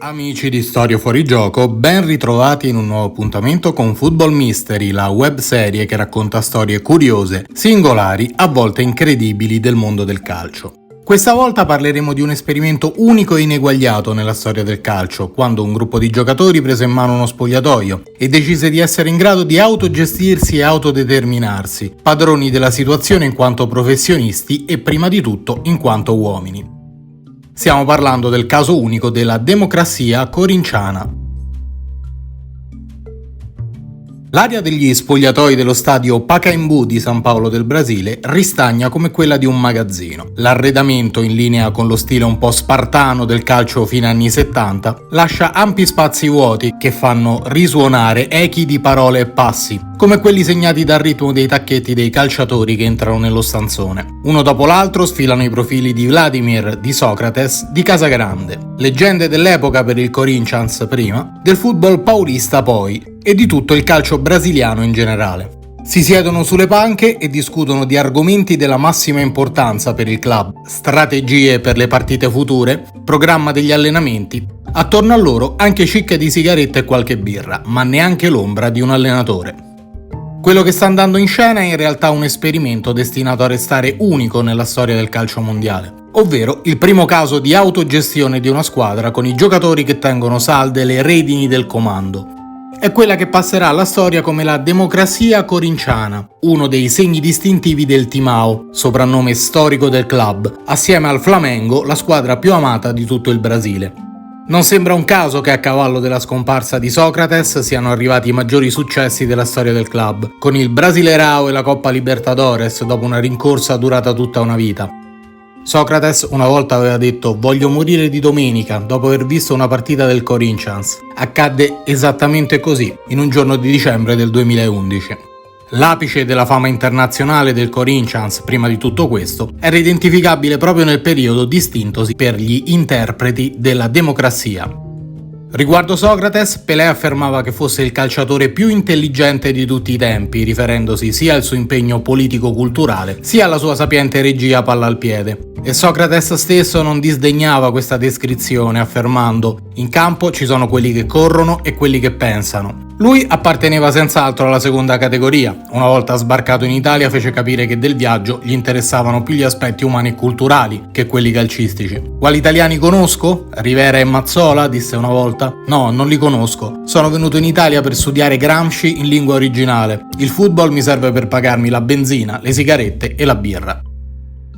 Amici di Storie Fuori Gioco, ben ritrovati in un nuovo appuntamento con Football Mystery, la webserie che racconta storie curiose, singolari, a volte incredibili del mondo del calcio. Questa volta parleremo di un esperimento unico e ineguagliato nella storia del calcio, quando un gruppo di giocatori prese in mano uno spogliatoio e decise di essere in grado di autogestirsi e autodeterminarsi, padroni della situazione in quanto professionisti e prima di tutto in quanto uomini. Stiamo parlando del caso unico della democrazia corintiana. L'area degli spogliatoi dello stadio Pacaembu di San Paolo del Brasile ristagna come quella di un magazzino. L'arredamento, in linea con lo stile un po' spartano del calcio fine anni 70, lascia ampi spazi vuoti che fanno risuonare echi di parole e passi, come quelli segnati dal ritmo dei tacchetti dei calciatori che entrano nello stanzone. Uno dopo l'altro sfilano i profili di Vladimir, di Socrates, di Casagrande, leggende dell'epoca per il Corinthians prima, del football paulista poi, e di tutto il calcio brasiliano in generale. Si siedono sulle panche e discutono di argomenti della massima importanza per il club, strategie per le partite future, programma degli allenamenti. Attorno a loro anche cicche di sigarette e qualche birra, ma neanche l'ombra di un allenatore. Quello che sta andando in scena è in realtà un esperimento destinato a restare unico nella storia del calcio mondiale, ovvero il primo caso di autogestione di una squadra con i giocatori che tengono salde le redini del comando. È quella che passerà alla storia come la democrazia corintiana, uno dei segni distintivi del Timão, soprannome storico del club, assieme al Flamengo, la squadra più amata di tutto il Brasile. Non sembra un caso che a cavallo della scomparsa di Socrates siano arrivati i maggiori successi della storia del club, con il Brasileirão e la Coppa Libertadores dopo una rincorsa durata tutta una vita. Socrates una volta aveva detto «Voglio morire di domenica» dopo aver visto una partita del Corinthians. Accadde esattamente così, in un giorno di dicembre del 2011. L'apice della fama internazionale del Corinthians, prima di tutto questo, era identificabile proprio nel periodo distintosi per gli interpreti della democrazia. Riguardo Socrates, Pelé affermava che fosse il calciatore più intelligente di tutti i tempi, riferendosi sia al suo impegno politico-culturale, sia alla sua sapiente regia palla al piede. E Socrates stesso non disdegnava questa descrizione, affermando: in campo ci sono quelli che corrono e quelli che pensano. Lui apparteneva senz'altro alla seconda categoria. Una volta sbarcato in Italia fece capire che del viaggio gli interessavano più gli aspetti umani e culturali che quelli calcistici. Quali italiani conosco? Rivera e Mazzola, disse una volta. No, non li conosco. Sono venuto in Italia per studiare Gramsci in lingua originale. Il football mi serve per pagarmi la benzina, le sigarette e la birra.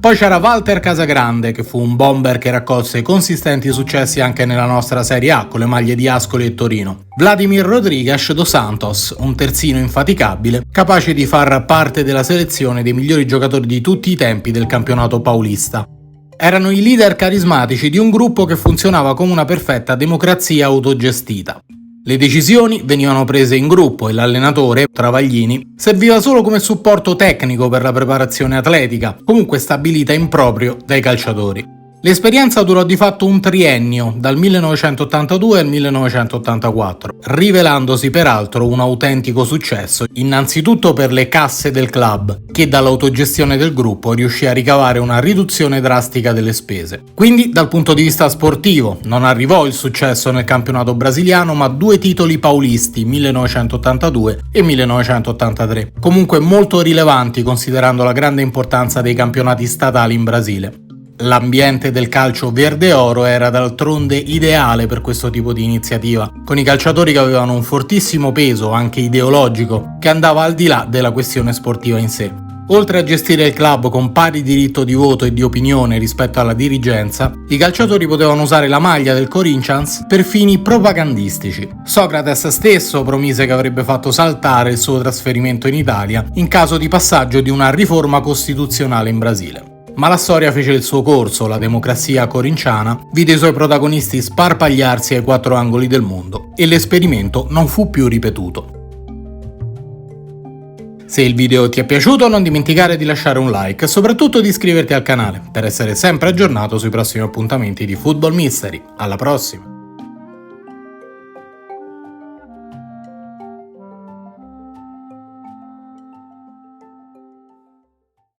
Poi c'era Walter Casagrande, che fu un bomber che raccolse consistenti successi anche nella nostra Serie A con le maglie di Ascoli e Torino. Vladimir Rodrigues dos Santos, un terzino infaticabile, capace di far parte della selezione dei migliori giocatori di tutti i tempi del campionato paulista. Erano i leader carismatici di un gruppo che funzionava come una perfetta democrazia autogestita. Le decisioni venivano prese in gruppo e l'allenatore, Travaglini, serviva solo come supporto tecnico per la preparazione atletica, comunque stabilita in proprio dai calciatori. L'esperienza durò di fatto un triennio, dal 1982 al 1984, rivelandosi peraltro un autentico successo, innanzitutto per le casse del club, che dall'autogestione del gruppo riuscì a ricavare una riduzione drastica delle spese. Quindi, dal punto di vista sportivo, non arrivò il successo nel campionato brasiliano, ma 2 titoli paulisti, 1982 e 1983, comunque molto rilevanti considerando la grande importanza dei campionati statali in Brasile. L'ambiente del calcio verde-oro era d'altronde ideale per questo tipo di iniziativa, con i calciatori che avevano un fortissimo peso, anche ideologico, che andava al di là della questione sportiva in sé. Oltre a gestire il club con pari diritto di voto e di opinione rispetto alla dirigenza, i calciatori potevano usare la maglia del Corinthians per fini propagandistici. Socrates stesso promise che avrebbe fatto saltare il suo trasferimento in Italia in caso di passaggio di una riforma costituzionale in Brasile. Ma la storia fece il suo corso, la democrazia corintiana vide i suoi protagonisti sparpagliarsi ai 4 angoli del mondo e l'esperimento non fu più ripetuto. Se il video ti è piaciuto non dimenticare di lasciare un like e soprattutto di iscriverti al canale per essere sempre aggiornato sui prossimi appuntamenti di Football Mystery. Alla prossima!